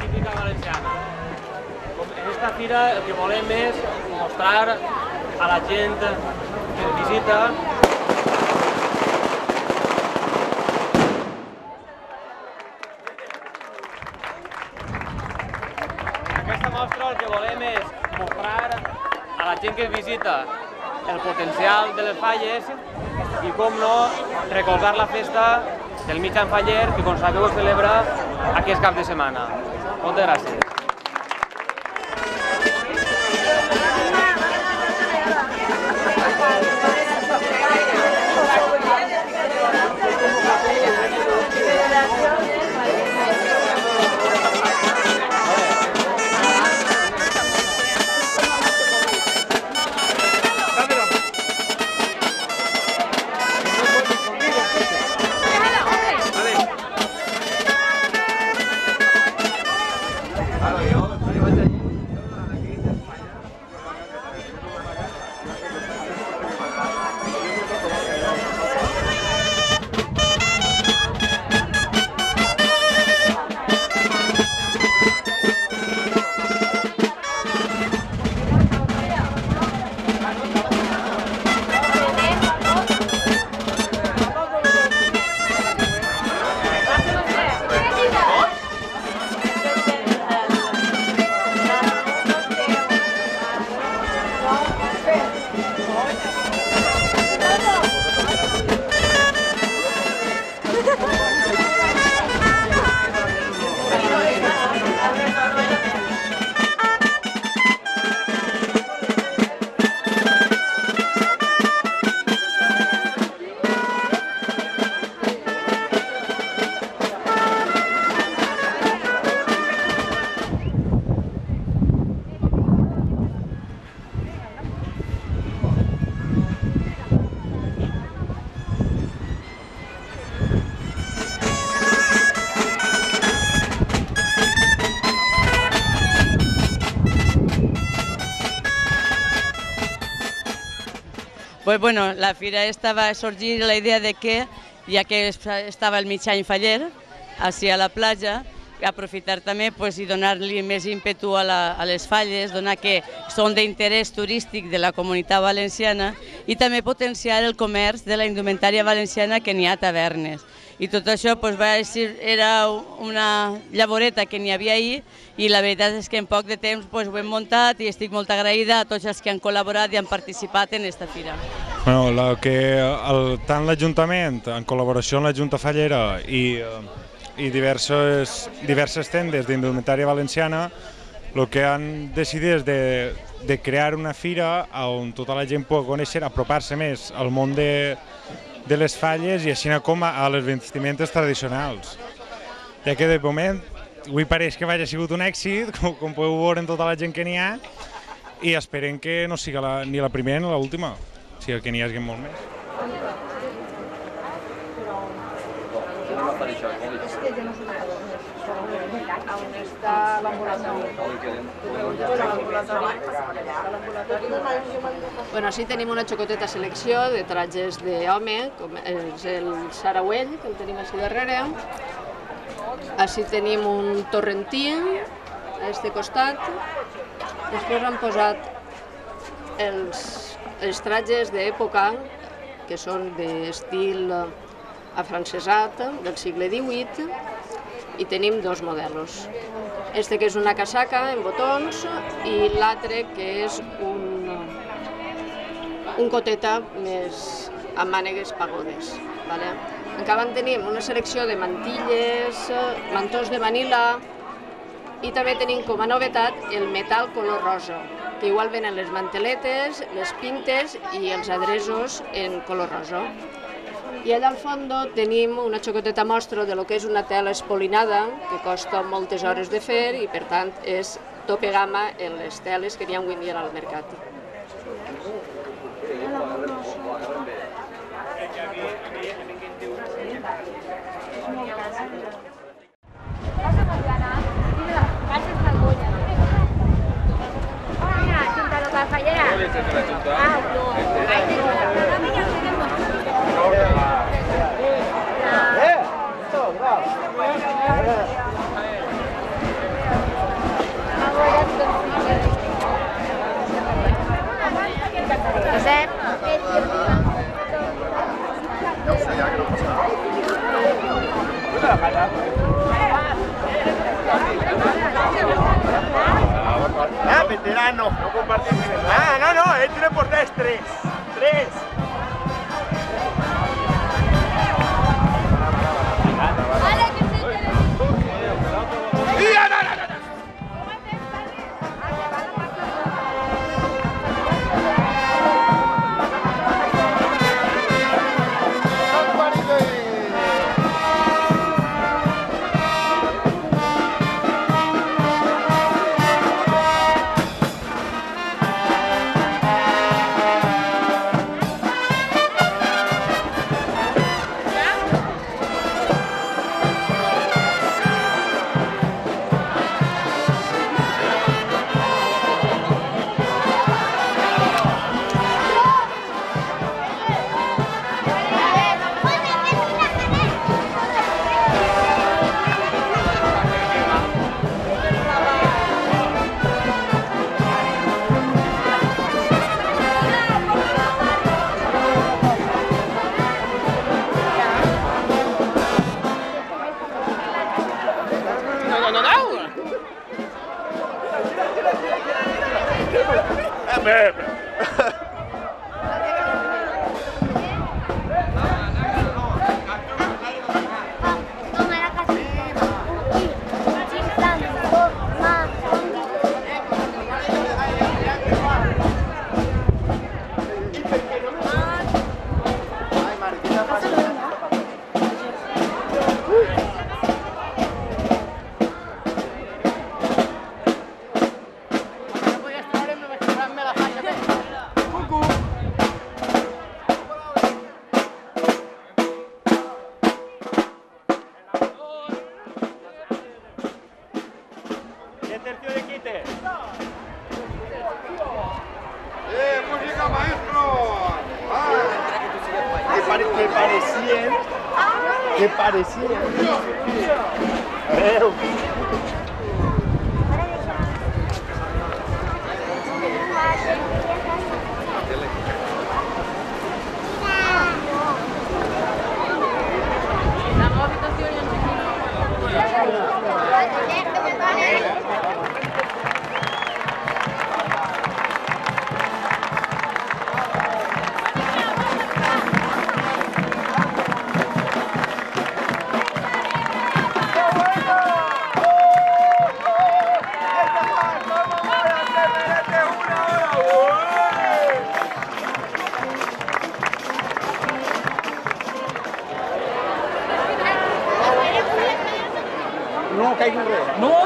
típica valenciana. En esta fira el que volem és mostrar a la gent que ens visita el que volem és mostrar a la gent que ens visita el potencial de les falles i, com no, recolzar la festa del mig any faller que, com sabeu, es celebra aquest cap de setmana. Moltes gràcies. Pues bueno, la fira esta va a sorgir la idea de que, ja que estava el mig any faller, així a la platja, aprofitar també i donar-li més ímpetu a les falles, donar que són d'interès turístic de la comunitat valenciana i també potenciar el comerç de la indumentària valenciana, que n'hi ha tavernes. I tot això era una llavoreta que n'hi havia ahir i la veritat és que en poc de temps ho hem muntat i estic molt agraïda a tots els que han col·laborat i han participat en aquesta fira. Tant l'Ajuntament, en col·laboració amb la Junta Fallera i diverses tendes d'indumentària valenciana, el que han decidit és de crear una fira on tota la gent pugui conèixer, apropar-se més al món de les falles i així com a les vestimentes tradicionals. Ja que de moment avui pareix que hagi sigut un èxit, com podeu veure en tota la gent que n'hi ha, i esperem que no siga ni la primera ni l'última, sinó que n'hi hagi molt més. Així tenim una xocoteta selecció de tratges d'home, com és el saragüell, que el tenim així darrere. Així tenim un torrentí, a aquest costat. Després han posat els tratges d'època, que són d'estil afrancesat, del segle XVIII, i tenim dos modelos. Este que és una casaca en botons i l'altre que és un coteta més amb mànegues pagodes. Encara tenim una selecció de mantilles, mantons de vanilla i també tenim com a novetat el metal color rosa, que igual venen les manteletes, les pintes i els adreços en color rosa. I allà al fons tenim una xocoteta mostra de lo que és una tela espolinada, que costa moltes hores de fer i per tant és tope gamma en les teles que n'hi ha avui dia al mercat. Josep. Ah, veterano. No compartimos. Ah, no, él tiene por tres. Tres. ¡Música, maestro! Que parecían. No caigo en res. No?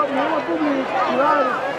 Mireu el públic, cuidado.